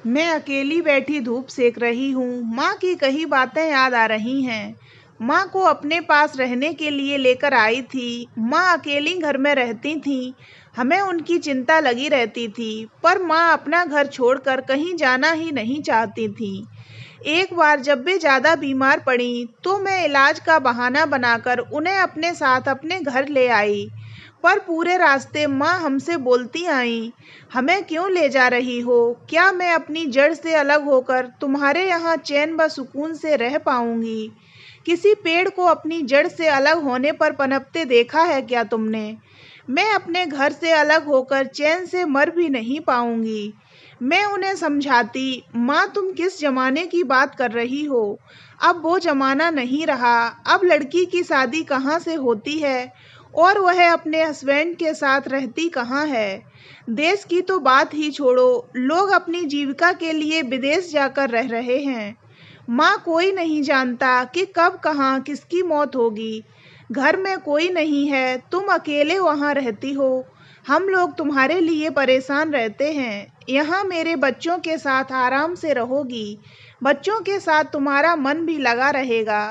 मैं अकेली बैठी धूप सेक रही हूँ। माँ की कही बातें याद आ रही हैं। माँ को अपने पास रहने के लिए लेकर आई थी। माँ अकेली घर में रहती थीं। हमें उनकी चिंता लगी रहती थी, पर माँ अपना घर छोड़कर कहीं जाना ही नहीं चाहती थी। एक बार जब वे ज़्यादा बीमार पड़ी, तो मैं इलाज का बहाना बनाकर उन्हें अपने साथ अपने घर ले आई। पर पूरे रास्ते माँ हमसे बोलती आईं, हमें क्यों ले जा रही हो? क्या मैं अपनी जड़ से अलग होकर तुम्हारे यहाँ चैन व सुकून से रह पाऊंगी? किसी पेड़ को अपनी जड़ से अलग होने पर पनपते देखा है क्या तुमने? मैं अपने घर से अलग होकर चैन से मर भी नहीं पाऊंगी। मैं उन्हें समझाती, माँ तुम किस जमाने की बात कर रही हो? अब वो जमाना नहीं रहा। अब लड़की की शादी कहाँ से होती है और वह अपने हस्बैंड के साथ रहती कहाँ है? देश की तो बात ही छोड़ो, लोग अपनी जीविका के लिए विदेश जाकर रह रहे हैं। माँ कोई नहीं जानता कि कब कहाँ किसकी मौत होगी। घर में कोई नहीं है, तुम अकेले वहाँ रहती हो। हम लोग तुम्हारे लिए परेशान रहते हैं। यहाँ मेरे बच्चों के साथ आराम से रहोगी। बच्चों के साथ तुम्हारा मन भी लगा रहेगा।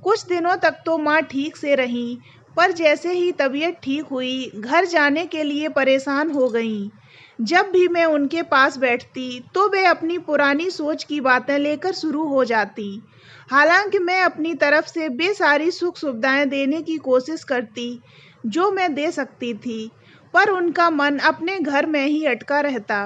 कुछ दिनों तक तो माँ ठीक से रहीं, पर जैसे ही तबीयत ठीक हुई, घर जाने के लिए परेशान हो गईं। जब भी मैं उनके पास बैठती, तो वे अपनी पुरानी सोच की बातें लेकर शुरू हो जाती। हालांकि मैं अपनी तरफ से बेसारी सुख सुविधाएं देने की कोशिश करती, जो मैं दे सकती थी, पर उनका मन अपने घर में ही अटका रहता।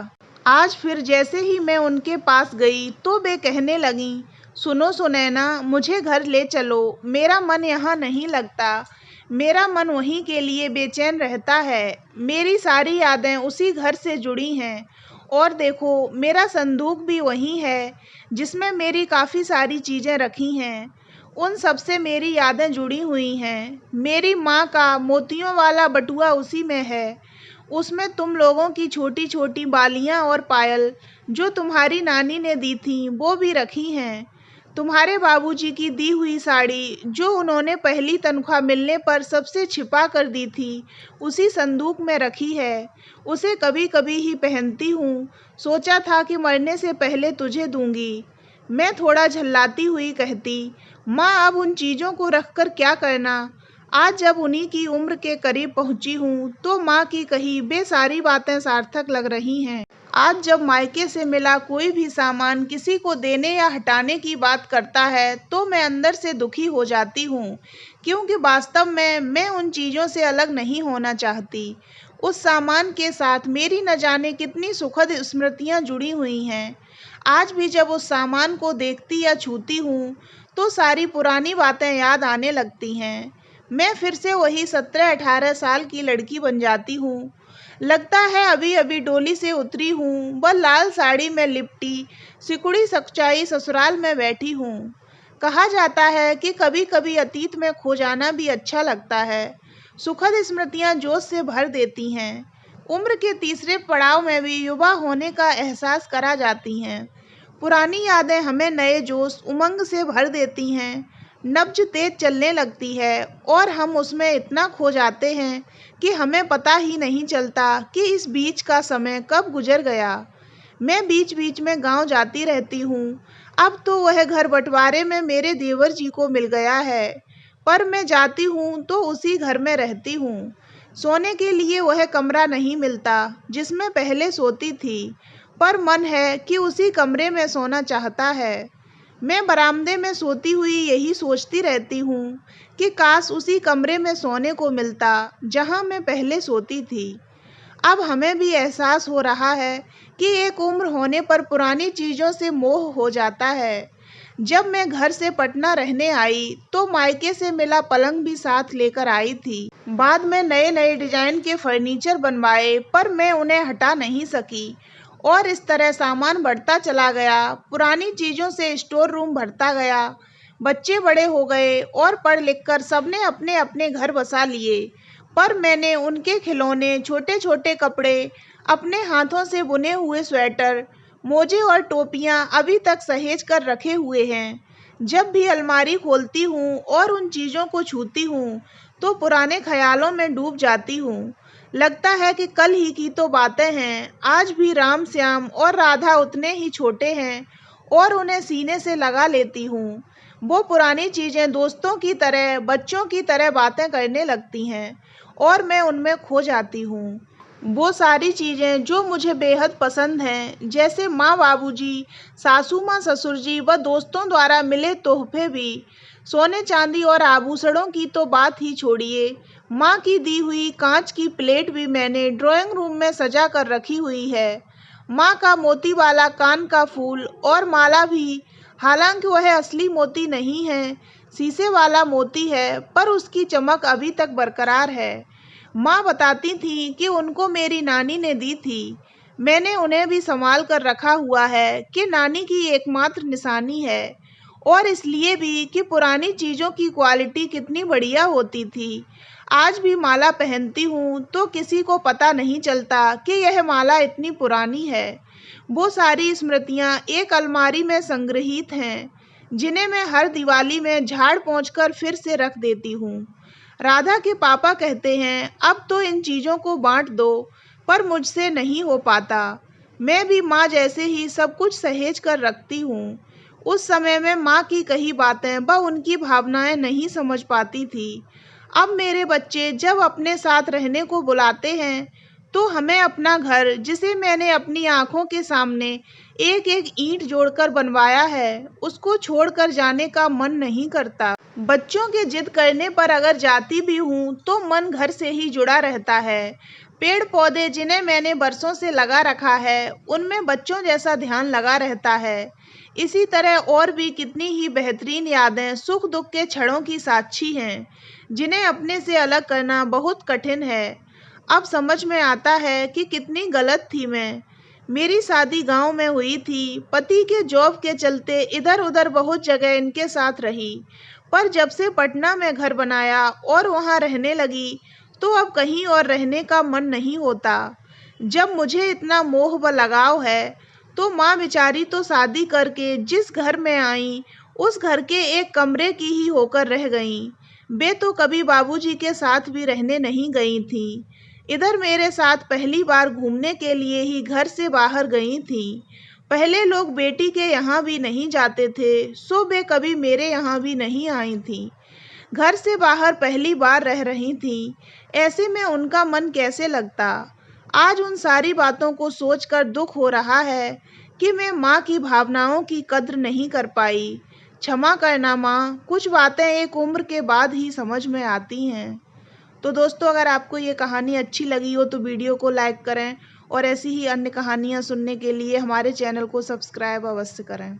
आज फिर जैसे ही मैं उनके पास गई, तो वे कहने लगीं, सुनो सुनैना, मुझे घर ले चलो। मेरा मन यहाँ नहीं लगता। मेरा मन वहीं के लिए बेचैन रहता है। मेरी सारी यादें उसी घर से जुड़ी हैं। और देखो, मेरा संदूक भी वहीं है, जिसमें मेरी काफ़ी सारी चीज़ें रखी हैं। उन सब से मेरी यादें जुड़ी हुई हैं। मेरी माँ का मोतियों वाला बटुआ उसी में है। उसमें तुम लोगों की छोटी छोटी बालियाँ और पायल, जो तुम्हारी नानी ने दी थीं, वो भी रखी हैं। तुम्हारे बाबूजी की दी हुई साड़ी, जो उन्होंने पहली तनख्वाह मिलने पर सबसे छिपा कर दी थी, उसी संदूक में रखी है। उसे कभी कभी ही पहनती हूँ। सोचा था कि मरने से पहले तुझे दूंगी। मैं थोड़ा झल्लाती हुई कहती, माँ अब उन चीज़ों को रखकर क्या करना? आज जब उन्हीं की उम्र के करीब पहुंची हूँ, तो माँ की कही बेसारी बातें सार्थक लग रही हैं। आज जब मायके से मिला कोई भी सामान किसी को देने या हटाने की बात करता है, तो मैं अंदर से दुखी हो जाती हूँ, क्योंकि वास्तव में मैं उन चीज़ों से अलग नहीं होना चाहती। उस सामान के साथ मेरी न जाने कितनी सुखद स्मृतियाँ जुड़ी हुई हैं। आज भी जब उस सामान को देखती या छूती हूँ, तो सारी पुरानी बातें याद आने लगती हैं। मैं फिर से वही 17-18 साल की लड़की बन जाती हूँ। लगता है अभी अभी डोली से उतरी हूँ, वह लाल साड़ी में लिपटी सिकुड़ी सच्चाई ससुराल में बैठी हूँ। कहा जाता है कि कभी कभी अतीत में खो जाना भी अच्छा लगता है। सुखद स्मृतियाँ जोश से भर देती हैं। उम्र के तीसरे पड़ाव में भी युवा होने का एहसास करा जाती हैं। पुरानी यादें हमें नए जोश उमंग से भर देती हैं। नब्ज तेज चलने लगती है और हम उसमें इतना खो जाते हैं कि हमें पता ही नहीं चलता कि इस बीच का समय कब गुजर गया। मैं बीच बीच में गांव जाती रहती हूँ। अब तो वह घर बंटवारे में मेरे देवर जी को मिल गया है, पर मैं जाती हूँ तो उसी घर में रहती हूँ। सोने के लिए वह कमरा नहीं मिलता जिसमें पहले सोती थी, पर मन है कि उसी कमरे में सोना चाहता है। मैं बरामदे में सोती हुई यही सोचती रहती हूँ कि काश उसी कमरे में सोने को मिलता जहाँ मैं पहले सोती थी। अब हमें भी एहसास हो रहा है कि एक उम्र होने पर पुरानी चीज़ों से मोह हो जाता है। जब मैं घर से पटना रहने आई, तो मायके से मिला पलंग भी साथ लेकर आई थी। बाद में नए नए डिजाइन के फर्नीचर बनवाए, पर मैं उन्हें हटा नहीं सकी और इस तरह सामान बढ़ता चला गया। पुरानी चीज़ों से स्टोर रूम भरता गया। बच्चे बड़े हो गए और पढ़ लिख कर सबने अपने अपने घर बसा लिए, पर मैंने उनके खिलौने, छोटे छोटे कपड़े, अपने हाथों से बुने हुए स्वेटर, मोजे और टोपियां अभी तक सहेज कर रखे हुए हैं। जब भी अलमारी खोलती हूँ और उन चीज़ों को छूती हूँ, तो पुराने ख्यालों में डूब जाती हूँ। लगता है कि कल ही की तो बातें हैं। आज भी राम श्याम और राधा उतने ही छोटे हैं और उन्हें सीने से लगा लेती हूँ। वो पुरानी चीज़ें दोस्तों की तरह, बच्चों की तरह बातें करने लगती हैं और मैं उनमें खो जाती हूँ। वो सारी चीज़ें जो मुझे बेहद पसंद हैं, जैसे माँ बाबूजी, सासू माँ ससुर जी व दोस्तों द्वारा मिले तोहफे भी। सोने चांदी और आभूषणों की तो बात ही छोड़िए, माँ की दी हुई कांच की प्लेट भी मैंने ड्राइंग रूम में सजा कर रखी हुई है। माँ का मोती वाला कान का फूल और माला भी, हालांकि वह असली मोती नहीं है, शीशे वाला मोती है, पर उसकी चमक अभी तक बरकरार है। माँ बताती थी कि उनको मेरी नानी ने दी थी। मैंने उन्हें भी संभाल कर रखा हुआ है कि नानी की एकमात्र निशानी है, और इसलिए भी कि पुरानी चीज़ों की क्वालिटी कितनी बढ़िया होती थी। आज भी माला पहनती हूँ तो किसी को पता नहीं चलता कि यह माला इतनी पुरानी है। वो सारी स्मृतियाँ एक अलमारी में संग्रहित हैं, जिन्हें मैं हर दिवाली में झाड़ पोंछ कर फिर से रख देती हूँ। राधा के पापा कहते हैं अब तो इन चीज़ों को बांट दो, पर मुझसे नहीं हो पाता। मैं भी माँ जैसे ही सब कुछ सहेज कर रखती हूँ। उस समय में माँ की कही बातें व उनकी भावनाएं नहीं समझ पाती थी। अब मेरे बच्चे जब अपने साथ रहने को बुलाते हैं तो हमें अपना घर, जिसे मैंने अपनी आंखों के सामने एक एक ईंट जोड़कर बनवाया है, उसको छोड़कर जाने का मन नहीं करता। बच्चों के जिद करने पर अगर जाती भी हूँ तो मन घर से ही जुड़ा रहता है। पेड़ पौधे जिन्हें मैंने बरसों से लगा रखा है, उनमें बच्चों जैसा ध्यान लगा रहता है। इसी तरह और भी कितनी ही बेहतरीन यादें सुख दुख के क्षणों की साक्षी हैं, जिन्हें अपने से अलग करना बहुत कठिन है। अब समझ में आता है कि कितनी गलत थी मैं। मेरी शादी गांव में हुई थी। पति के जॉब के चलते इधर उधर बहुत जगह इनके साथ रही, पर जब से पटना में घर बनाया और वहां रहने लगी तो अब कहीं और रहने का मन नहीं होता। जब मुझे इतना मोह व लगाव है तो माँ बेचारी तो शादी करके जिस घर में आई, उस घर के एक कमरे की ही होकर रह गईं। वे तो कभी बाबूजी के साथ भी रहने नहीं गई थीं। इधर मेरे साथ पहली बार घूमने के लिए ही घर से बाहर गई थीं। पहले लोग बेटी के यहाँ भी नहीं जाते थे, सो वे कभी मेरे यहाँ भी नहीं आई थीं। घर से बाहर पहली बार रह रही थीं। ऐसे में उनका मन कैसे लगता। आज उन सारी बातों को सोचकर दुख हो रहा है कि मैं माँ की भावनाओं की कद्र नहीं कर पाई। क्षमा करना माँ, कुछ बातें एक उम्र के बाद ही समझ में आती हैं। तो दोस्तों, अगर आपको ये कहानी अच्छी लगी हो तो वीडियो को लाइक करें और ऐसी ही अन्य कहानियाँ सुनने के लिए हमारे चैनल को सब्सक्राइब अवश्य करें।